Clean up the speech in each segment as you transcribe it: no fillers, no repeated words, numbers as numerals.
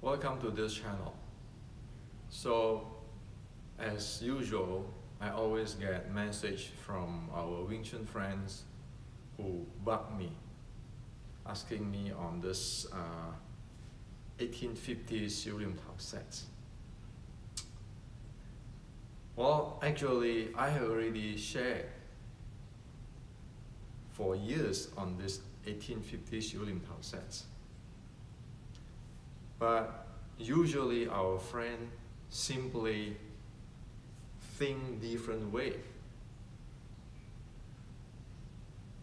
Welcome to this channel. So, as usual, I always get message from our Wing Chun friends who bug me, asking me on this 1850s Xiu Lim Tao sets. Well, actually, I have already shared for years on this 1850s Xiu Lim Tao sets. But usually our friend simply think different way.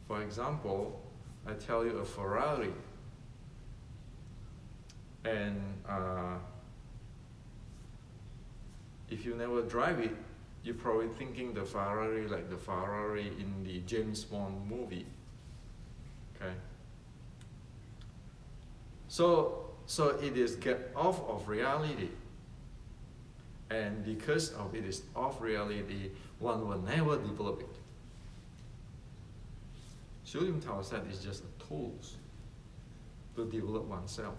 For example, I tell you a Ferrari, and if you never drive it, you're probably thinking the Ferrari like the Ferrari in the James Bond movie. Okay. So it is get off of reality, and because of it is off reality, one will never develop it. Xiu Lim Tao set is just a tool to develop oneself.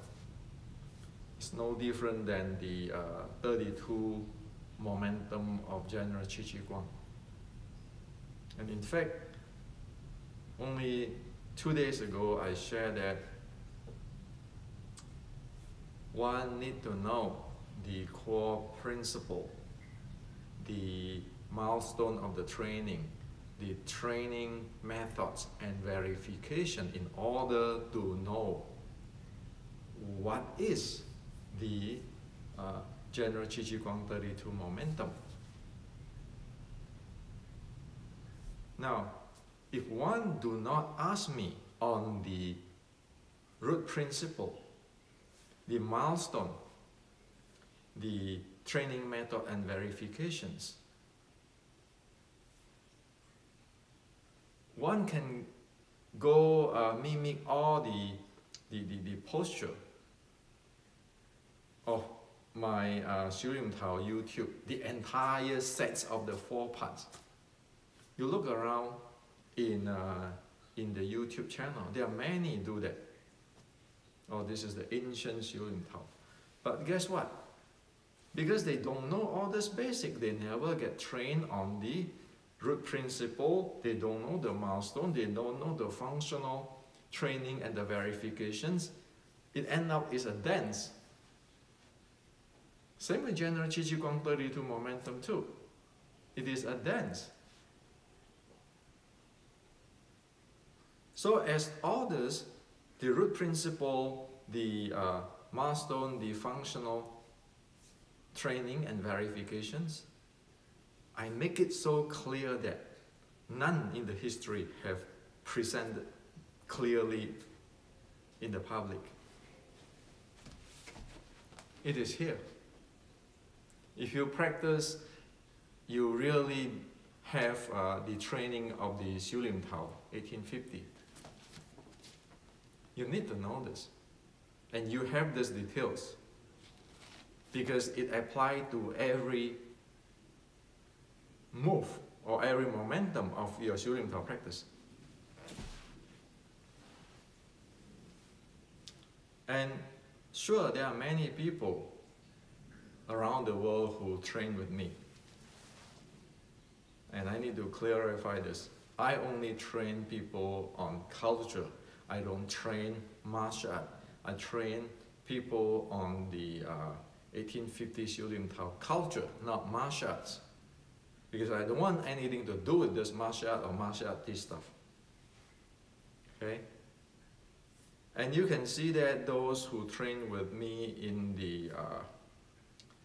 It's no different than the 32 momentum of general Qigong. And in fact, only 2 days ago I shared that one need to know the core principle, the milestone of the training, the training methods and verification in order to know what is the general Qigong 32 momentum. Now, if one do not ask me on the root principle, the milestone, the training method and verifications, one can go mimic all the posture of my Xiu Lim Tao YouTube, the entire sets of the 4 parts. You look around in the YouTube channel, there are many do that. Oh, this is the ancient Xiu Lim Tao. But guess what? Because they don't know all this basic, they never get trained on the root principle, they don't know the milestone, they don't know the functional training and the verifications. It ends up is a dance. Same with general Qigong 32 momentum too. It is a dance. So as all this, the root principle, the milestone, the functional training and verifications, I make it so clear that none in the history have presented clearly in the public. It is here. If you practice, you really have the training of the Xiu Lim Tao 1850. You need to know this, and you have these details because it applies to every move or every momentum of your Xiu Lim Tao practice. And sure, there are many people around the world who train with me, and I need to clarify this. I only train people on culture. I don't train martial art. I train people on the 1850 Xiu Lim Tao culture, not martial arts. Because I don't want anything to do with this martial art or martial artist stuff. Okay? And you can see that those who train with me in the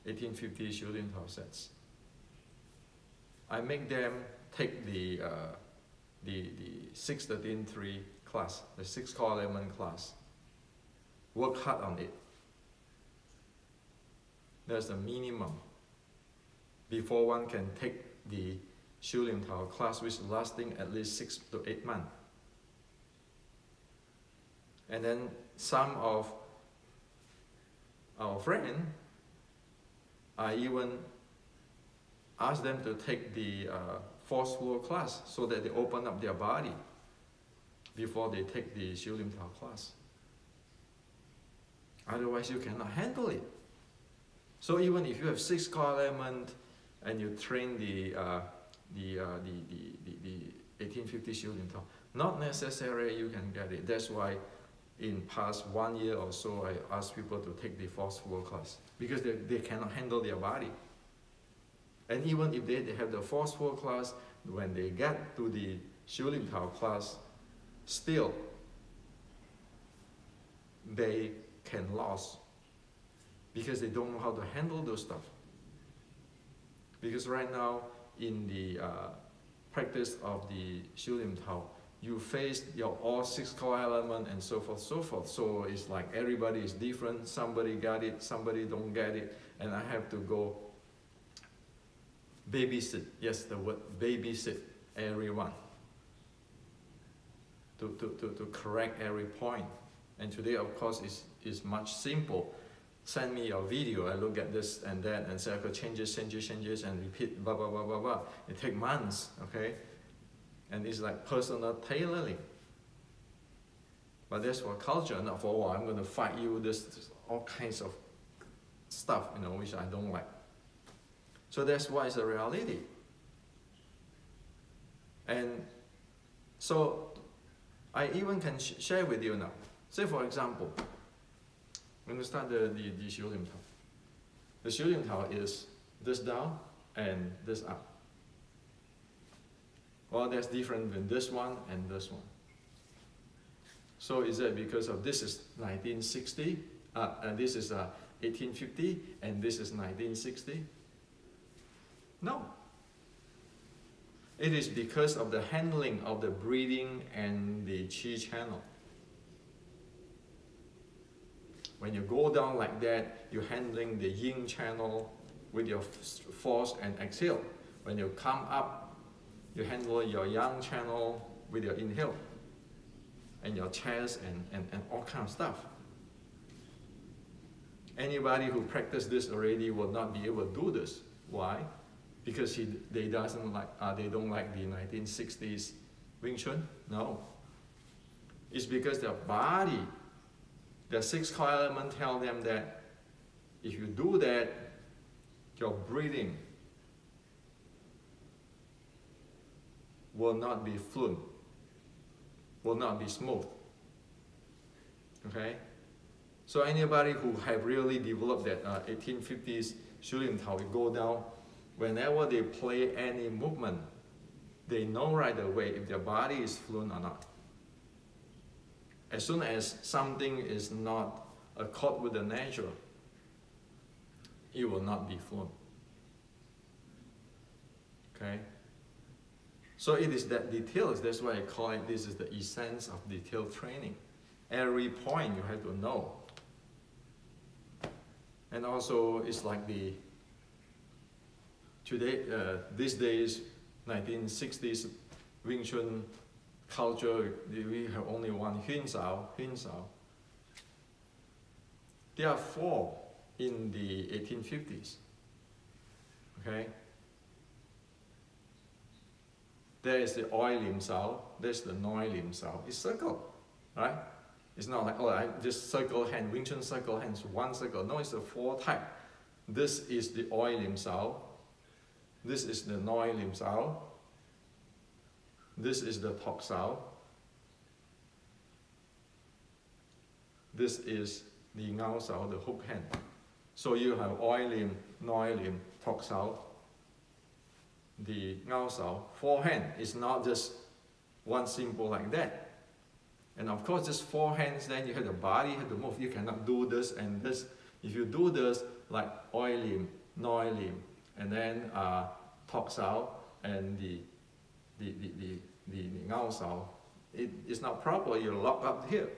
1850 Xiu Lim Tao sets, I make them take the 6-13-3 class, the 6 core element class. Work hard on it. There's a minimum before one can take the Xiu Lim Tao class, which is lasting at least 6 to 8 months. And then some of our friends, I even ask them to take the 4th floor class so that they open up their body before they take the Xiu Lim Tao class. I Otherwise, you cannot handle it. So even if you have 6 core elements and you train the 1850 Shilin Tao, not necessarily you can get it. That's why in past 1 year or so, I ask people to take the force flow class because they cannot handle their body. And even if they have the force flow class, when they get to the Shilin Tao class, still they can lose because they don't know how to handle those stuff. Because right now in the practice of the Shilin Tao, you face your all 6 core elements and so forth, so forth. So it's like everybody is different. Somebody got it, somebody don't get it, and I have to go babysit. Yes, the word babysit everyone to correct every point. And today, of course, is much simple. Send me your video, I look at this and that, and say I could changes, and repeat, blah, blah, blah, blah, blah. It takes months, okay? And it's like personal tailoring. But that's for culture, not for, I'm going to fight you, this all kinds of stuff, you know, which I don't like. So that's why it's a reality. And so I even can share with you now. Say for example, when we start the Shilin Tao. The Shilin Tao is this down and this up. Well, that's different than this one and this one. So is that because of this is 1960, and this is 1850, and this is 1960? No. It is because of the handling of the breathing and the Qi channel. When you go down like that, you're handling the Yin channel with your force and exhale. When you come up, you handle your Yang channel with your inhale and your chest and all kind of stuff. Anybody who practiced this already will not be able to do this. Why? Because they don't like the 1960s Wing Chun? No. It's because their body, the 6 core elements tell them that if you do that, your breathing will not be fluent, will not be smooth. Okay? So anybody who have really developed that 1850s Shilin Tao, will go down, whenever they play any movement, they know right away if their body is fluent or not. As soon as something is not accord with the nature, it will not be fluent. Okay? So it is that details, that's why I call it, this is the essence of detailed training. Every point you have to know. And also it's like these days, 1960s Wing Chun culture, we have only one Hun Sao. There are 4 in the 1850s. Okay? There is the Oi Lim Sao, there's the Noi Lim Sao. It's circle, right? It's not like, oh, I just circle hand, Wing Chun circle hands, one circle. No, it's a 4 type. This is the Oi Lim Sao. This is the Noi Lim Sao. This is the Tok Sao. This is the Ngao Sao, the hook hand. So you have Oi Lim, Noi Lim, Tok Sao, the Ngao Sao. 4 hand is not just one simple like that. And of course, just 4 hands, then you have the body, you have to move. You cannot do this and this. If you do this, like Oi Lim, Noi Lim, and then Tok Sao, and the Ngao Sao, it's not proper, you're locked up here.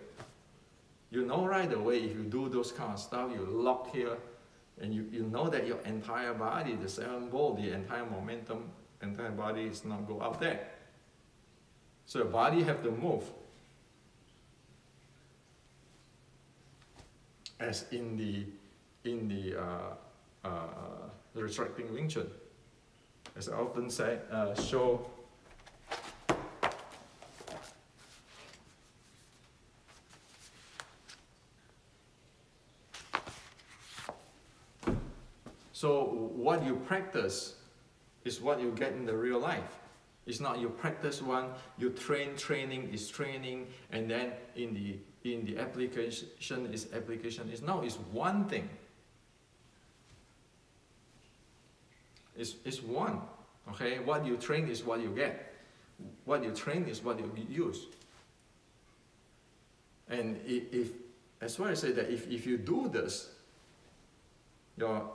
You know right away if you do those kind of stuff, you're locked here, and you know that your entire body, the 7 ball, the entire momentum, entire body is not go out there. So your body have to move. As in the retracting Wing Chun. As I often say, show So what you practice is what you get in the real life. It's not you practice one, you training is training, and then in the application is application. It's one thing. It's one. Okay? What you train is what you get. What you train is what you use. And if that's why I say that if you do this,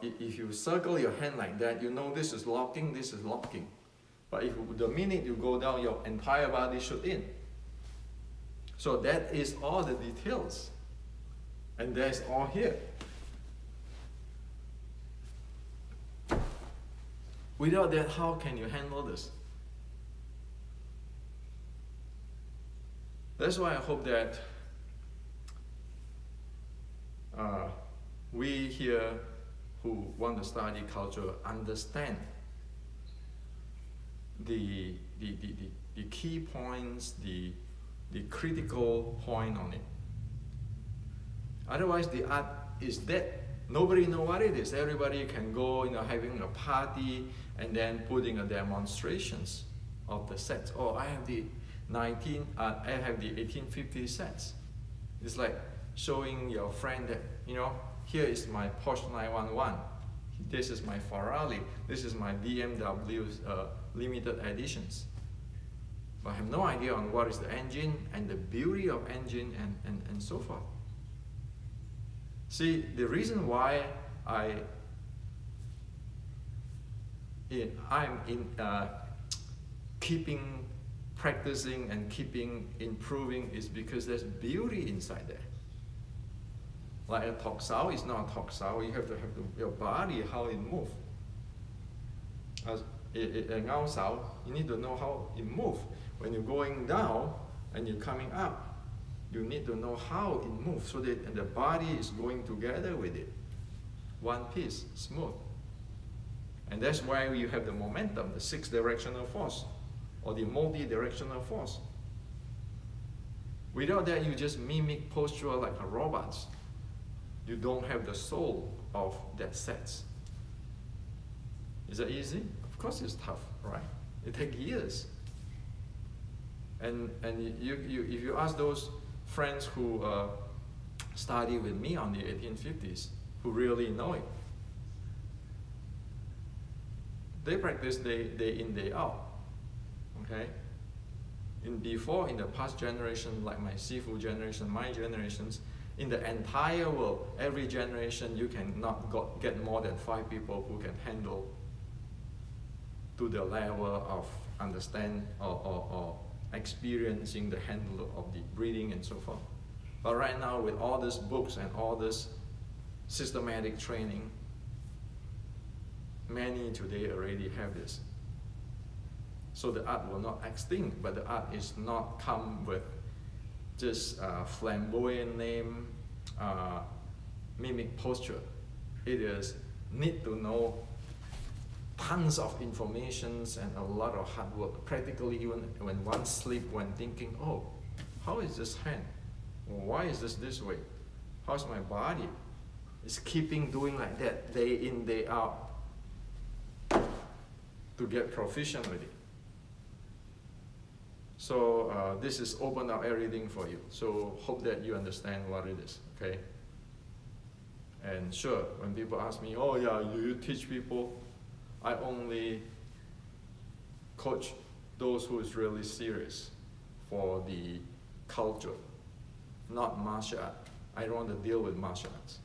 if you circle your hand like that, you know this is locking, this is locking. But if the minute you go down, your entire body should in. So that is all the details. And that's all here. Without that, how can you handle this? That's why I hope that we here who want to study culture understand the key points, the critical point on it. Otherwise, the art is dead. Nobody knows what it is. Everybody can go, having a party and then putting a demonstrations of the sets. Oh, I have the 1850 sets. It's like showing your friend that, here is my Porsche 911. This is my Ferrari. This is my BMW limited editions. But I have no idea on what is the engine and the beauty of engine and so forth. See, the reason why I'm keeping practicing and keeping improving is because there's beauty inside there. Like a toksao is not a toksao. You have to have your body, how it moves. As a ngao sao, you need to know how it moves. When you're going down and you're coming up, you need to know how it moves so that the body is going together with it. One piece, smooth. And that's why you have the momentum, the 6-directional force, or the multi-directional force. Without that, you just mimic posture like a robot. You don't have the soul of that sets. Is that easy? Of course it's tough, right? It takes years. And if you ask those friends who study with me on the 1850s, who really know it, they practice day in, day out. Okay? In the past generation, like my Sifu generation, my generations, in the entire world, every generation you cannot get more than 5 people who can handle to the level of understand or experiencing the handle of the breathing and so forth. But right now, with all these books and all this systematic training, many today already have this. So the art will not extinct, but the art is not come with just flamboyant name, mimic posture. It is need to know tons of informations and a lot of hard work. Practically, even when one sleep, when thinking, oh, how is this hand? Why is this way? How's my body? It's keeping doing like that day in, day out to get proficient with it. So this is open up everything for you. So hope that you understand what it is, okay? And sure, when people ask me, oh yeah, you teach people, I only coach those who is really serious for the culture, not martial art. I don't want to deal with martial arts.